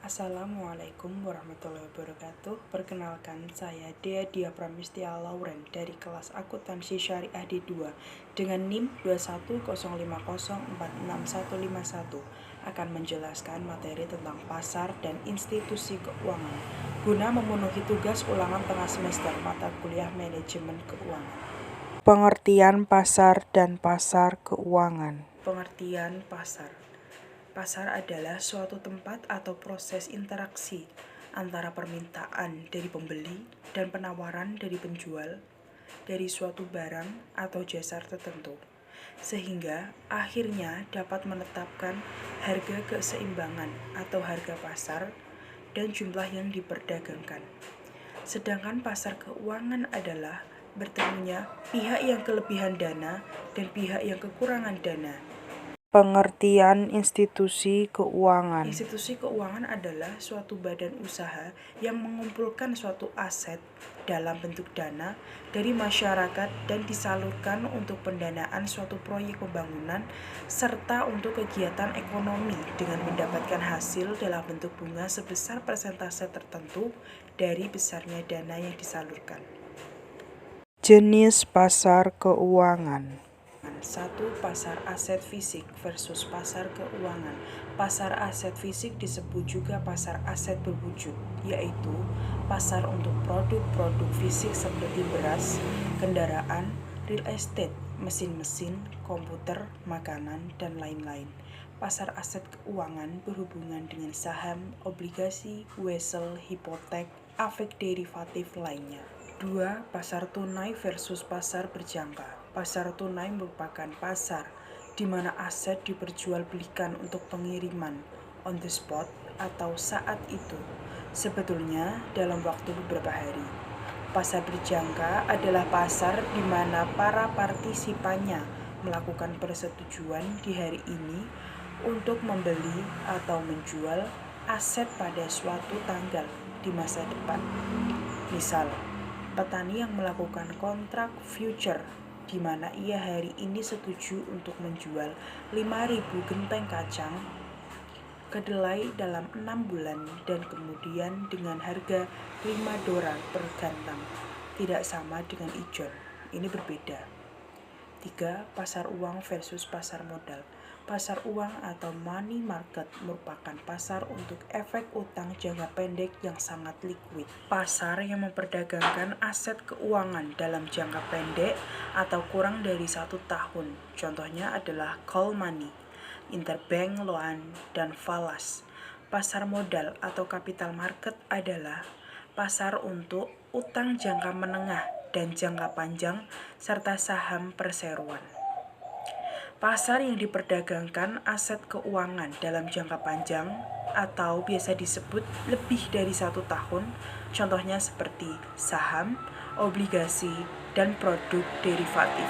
Assalamualaikum warahmatullahi wabarakatuh. Perkenalkan, saya Dea Dia Pramestia Lauren dari kelas Akuntansi Syariah D2 dengan NIM 21050465151 akan menjelaskan materi tentang pasar dan institusi keuangan guna memenuhi tugas ulangan tengah semester mata kuliah manajemen keuangan. Pengertian pasar dan pasar keuangan. Pengertian pasar. Pasar adalah suatu tempat atau proses interaksi antara permintaan dari pembeli dan penawaran dari penjual dari suatu barang atau jasa tertentu, sehingga akhirnya dapat menetapkan harga keseimbangan atau harga pasar dan jumlah yang diperdagangkan. Sedangkan pasar keuangan adalah bertemunya pihak yang kelebihan dana dan pihak yang kekurangan dana. Pengertian institusi keuangan. Institusi keuangan adalah suatu badan usaha yang mengumpulkan suatu aset dalam bentuk dana dari masyarakat dan disalurkan untuk pendanaan suatu proyek pembangunan serta untuk kegiatan ekonomi dengan mendapatkan hasil dalam bentuk bunga sebesar persentase tertentu dari besarnya dana yang disalurkan. Jenis pasar keuangan. 1. Pasar aset fisik versus pasar keuangan. Pasar aset fisik disebut juga pasar aset berwujud, yaitu pasar untuk produk-produk fisik seperti beras, kendaraan, real estate, mesin-mesin, komputer, makanan, dan lain-lain. Pasar aset keuangan berhubungan dengan saham, obligasi, wesel, hipotek, efek derivatif lainnya. 2. Pasar tunai versus pasar berjangka. Pasar tunai merupakan pasar di mana aset diperjualbelikan untuk pengiriman on the spot atau saat itu, sebetulnya dalam waktu beberapa hari. Pasar berjangka adalah pasar di mana para partisipannya melakukan persetujuan di hari ini untuk membeli atau menjual aset pada suatu tanggal di masa depan. Misal, petani yang melakukan kontrak future di mana ia hari ini setuju untuk menjual 5.000 genteng kacang kedelai dalam 6 bulan dan kemudian dengan harga 5 dolar per gantang, tidak sama dengan ijon. Ini berbeda. 3. Pasar uang versus pasar modal. Pasar uang atau money market merupakan pasar untuk efek utang jangka pendek yang sangat liquid. Pasar yang memperdagangkan aset keuangan dalam jangka pendek atau kurang dari 1 tahun. Contohnya adalah call money, interbank loan, dan falas. Pasar modal atau capital market adalah pasar untuk utang jangka menengah dan jangka panjang serta saham perseroan. Pasar yang diperdagangkan aset keuangan dalam jangka panjang atau biasa disebut lebih dari 1 tahun, contohnya seperti saham, obligasi, dan produk derivatif.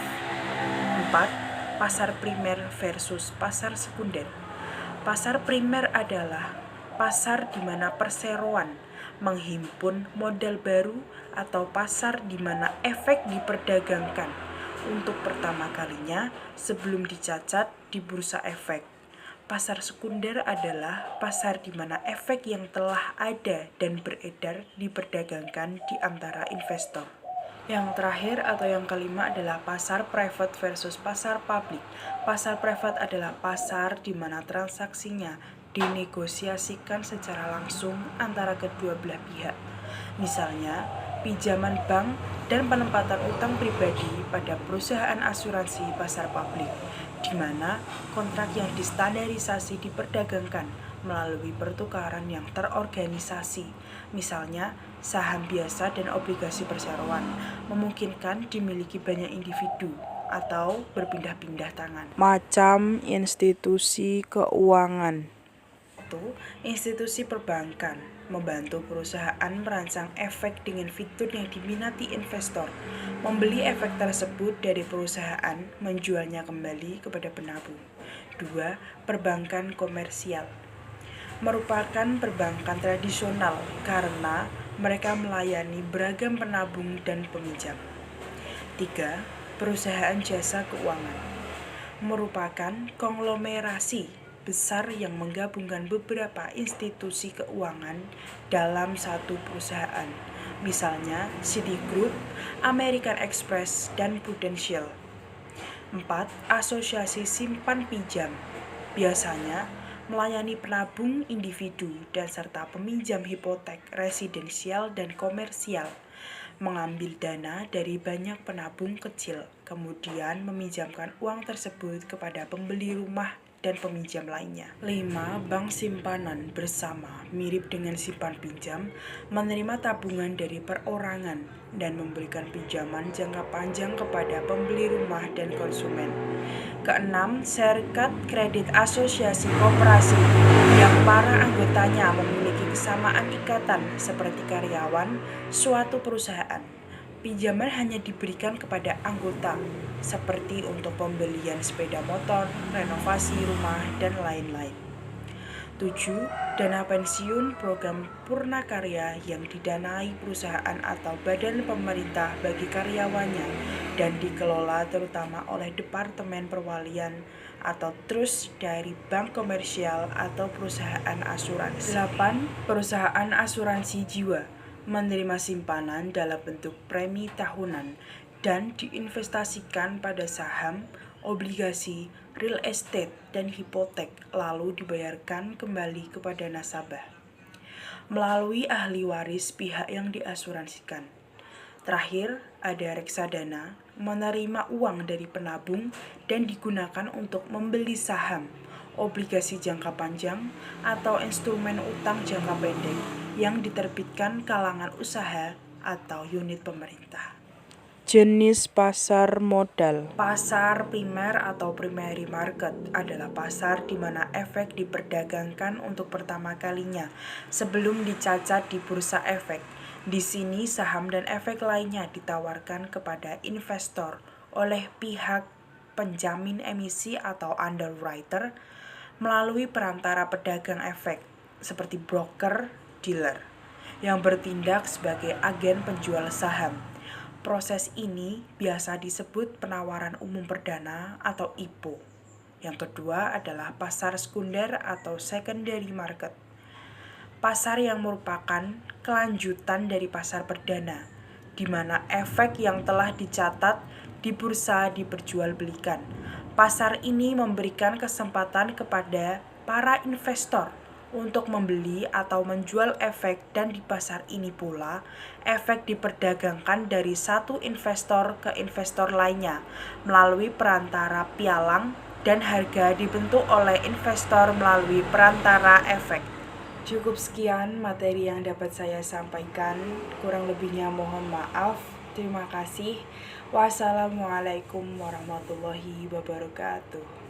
4. Pasar primer versus pasar sekunder. Pasar primer adalah pasar di mana perseroan menghimpun modal baru atau pasar di mana efek diperdagangkan untuk pertama kalinya sebelum dicatat di bursa efek. Pasar sekunder adalah pasar di mana efek yang telah ada dan beredar diperdagangkan di antara investor. Yang terakhir atau yang kelima adalah pasar private versus pasar public. Pasar private adalah pasar di mana transaksinya dinegosiasikan secara langsung antara kedua belah pihak. Misalnya, pinjaman bank dan penempatan utang pribadi pada perusahaan asuransi pasar publik, di mana kontrak yang distandarisasi diperdagangkan melalui pertukaran yang terorganisasi. Misalnya, saham biasa dan obligasi perseroan memungkinkan dimiliki banyak individu atau berpindah-pindah tangan. Macam institusi keuangan. 1. Institusi perbankan membantu perusahaan merancang efek dengan fitur yang diminati investor, membeli efek tersebut dari perusahaan, menjualnya kembali kepada penabung. 2. Perbankan komersial merupakan perbankan tradisional karena mereka melayani beragam penabung dan peminjam. 3. Perusahaan jasa keuangan merupakan konglomerasi besar yang menggabungkan beberapa institusi keuangan dalam satu perusahaan, misalnya Citigroup, American Express, dan Prudential. 4. Asosiasi simpan pinjam biasanya melayani penabung individu dan serta peminjam hipotek residensial dan komersial, mengambil dana dari banyak penabung kecil, kemudian meminjamkan uang tersebut kepada pembeli rumah dan peminjam lainnya. 5. Bank simpanan bersama mirip dengan simpan pinjam, menerima tabungan dari perorangan dan memberikan pinjaman jangka panjang kepada pembeli rumah dan konsumen. Keenam, serikat kredit asosiasi koperasi yang para anggotanya memiliki kesamaan ikatan seperti karyawan suatu perusahaan. Pinjaman hanya diberikan kepada anggota, seperti untuk pembelian sepeda motor, renovasi rumah, dan lain-lain. 7. Dana pensiun program Purnakarya yang didanai perusahaan atau badan pemerintah bagi karyawannya dan dikelola terutama oleh Departemen Perwalian atau trust dari bank komersial atau perusahaan asuransi. 8. Perusahaan asuransi jiwa menerima simpanan dalam bentuk premi tahunan dan diinvestasikan pada saham, obligasi, real estate, dan hipotek, lalu dibayarkan kembali kepada nasabah melalui ahli waris pihak yang diasuransikan. Terakhir, ada reksadana menerima uang dari penabung dan digunakan untuk membeli saham, obligasi jangka panjang, atau instrumen utang jangka pendek yang diterbitkan kalangan usaha atau unit pemerintah. Jenis pasar modal. Pasar primer atau primary market adalah pasar di mana efek diperdagangkan untuk pertama kalinya sebelum dicatat di bursa efek. Di sini saham dan efek lainnya ditawarkan kepada investor oleh pihak penjamin emisi atau underwriter melalui perantara pedagang efek seperti broker, dealer, yang bertindak sebagai agen penjual saham. Proses ini biasa disebut penawaran umum perdana atau IPO. Yang kedua adalah pasar sekunder atau secondary market. Pasar yang merupakan kelanjutan dari pasar perdana, di mana efek yang telah dicatat di bursa diperjualbelikan. Pasar ini memberikan kesempatan kepada para investor untuk membeli atau menjual efek, dan di pasar ini pula efek diperdagangkan dari satu investor ke investor lainnya melalui perantara pialang dan harga dibentuk oleh investor melalui perantara efek. Cukup sekian materi yang dapat saya sampaikan, kurang lebihnya mohon maaf. Terima kasih. Wassalamualaikum warahmatullahi wabarakatuh.